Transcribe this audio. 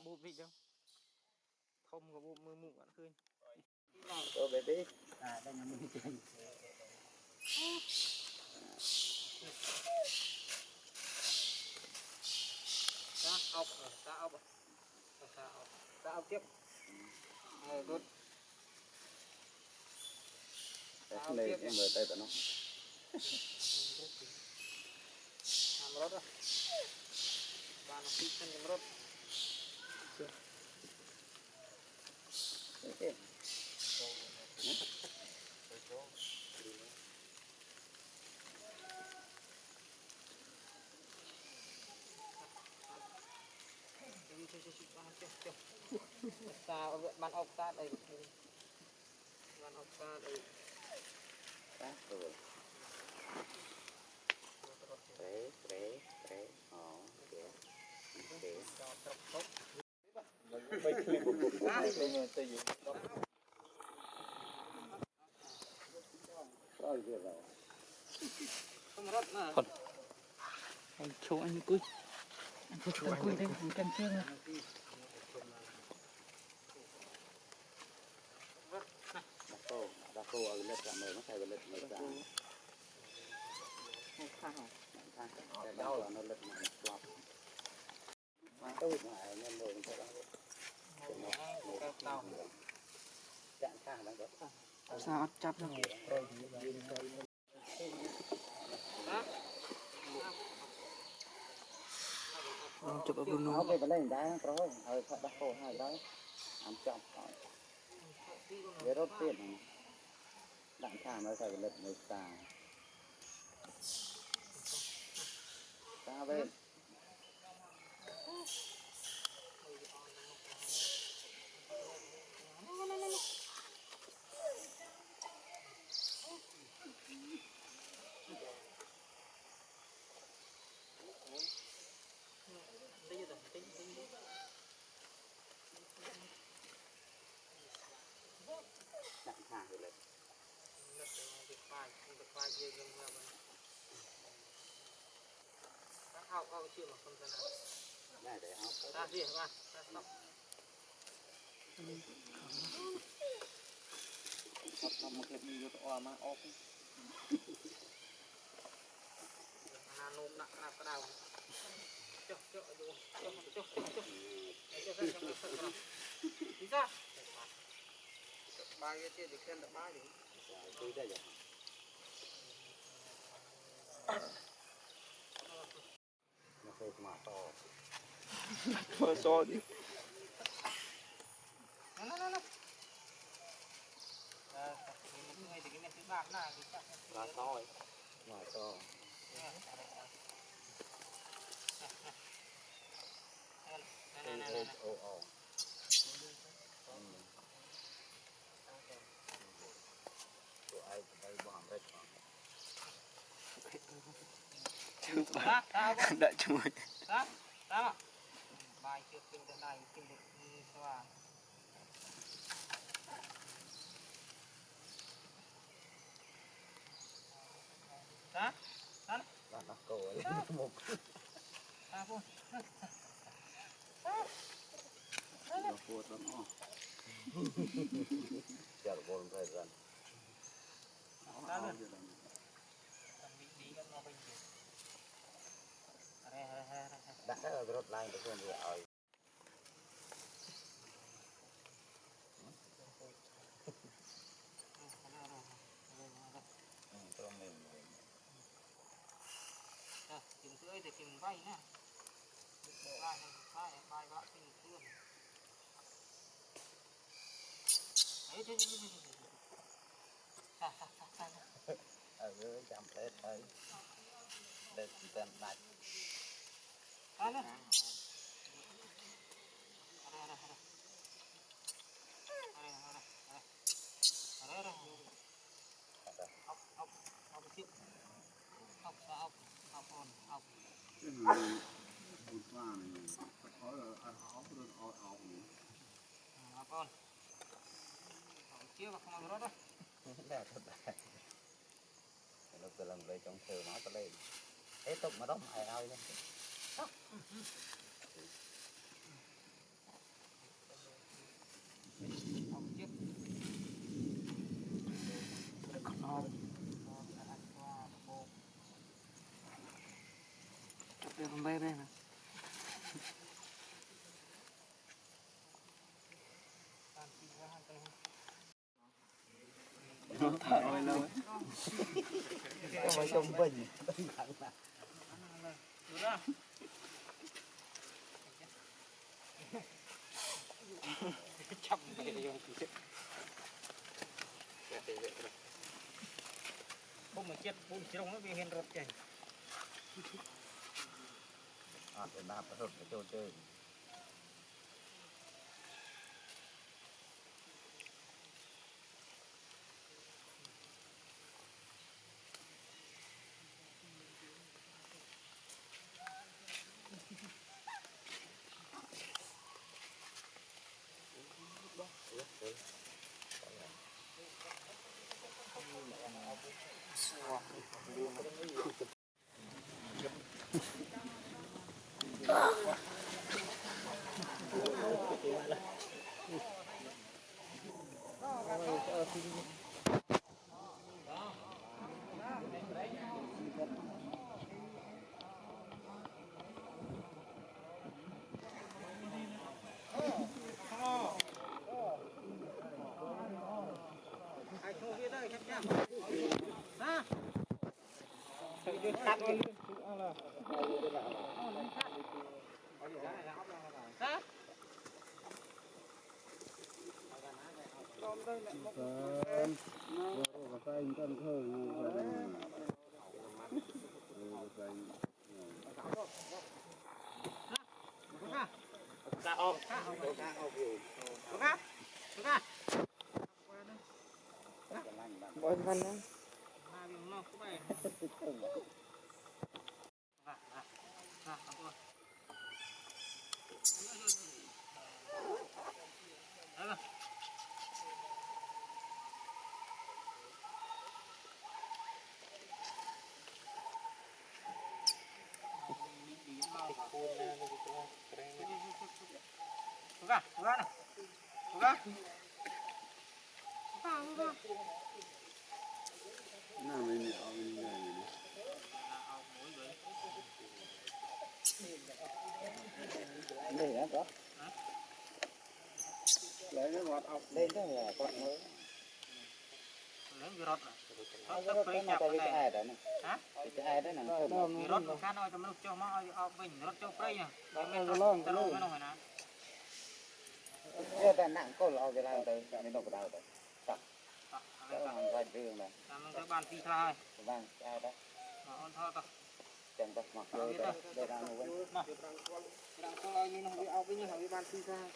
bụt vị đâu thông có bụt mưa mụ vẫn khơi ô baby đây là mình chơi ta ốc tiếp good cái này em mở tay tao nó làm rốt rồi và nó phi chân rốt okay. sao bạn ốc ta đây bạn ốc ta đây rồi đấy bay clip của rồi giờ rồi không rốt mà anh chú anh cúi anh chú anh cúi đây mình cần chưa nè đã cô ở lên cả mới nó thay lên mới ra cái đó nó lên mà swap tôi lại nhân rồi cái đó chạm khang đó sao chắp đâu chụp ở vùng nó về lên đá rồi hơi thật đắt khô hai đó ăn chọc để rốt tiền đặng khang nó thay lên mới ra ra bên đặng khang rồi lên ao chưa mà không ra nào này để áo ta gì hả bạn thật là một cái video to mà ốp là nôm nặng là cái đầu chọc đi ra ba cái kia thì khen được ba đi tôi đây rồi nó phải mà to to đi nó ngày thì cái này thứ ba là cái chắc là to mà to tụi ai đây bỏ đây đã chui đó bài chưa kinh được này kinh được sao đó là nó cổ một nó phốt lắm chờ một thời gian đã rốt lại cái con gì rồi trong mình chừng tưới thì chừng bay nè bay bác chừng tưới đấy ở chạm hết đấy để tên lại lên con chưa mà không có đó là thật đấy lúc từ lần về trong sờ máu lên thế tục mà đóng ai ao nhá ไม่ได้นะถ่ายไว้แล้วทำไมต้องเบิ่ง จับไปเลยยังคิดผมเหมือนเจ็ดปุ่นตรงนั้นเห็นรถใหญ่ เป็นน้ำประทุบโจเจอ ตัดเลยออกบอลพันนะมาอยู่นอกไปน้ำไม่มีเอาไม่ได้เลยนะก็เลยนะวัดเอาเล่นได้เหรอก็เมื่อ lớn bị rớt rồi,เอารถไปมาไปจะแอดนะฮะจะแอดได้หนังเพิ่ม bị rớt một cái nói cho mình cho mà ao bình rớt cho prey nè, mình rớt cho luôn cái nào phải nè, แต่หนังก็เราจะได้แต่ไม่ต้องกระดาษแต่ตักแล้วมันก็เรื่องนะ mình sẽ bàn phi thay, บ้างแอดได้ on thôi thôi, จังก็หมักเลยได้ได้เอาไว้ nè, đang có ai như nó bị ao bình như họ bị bàn phi thay.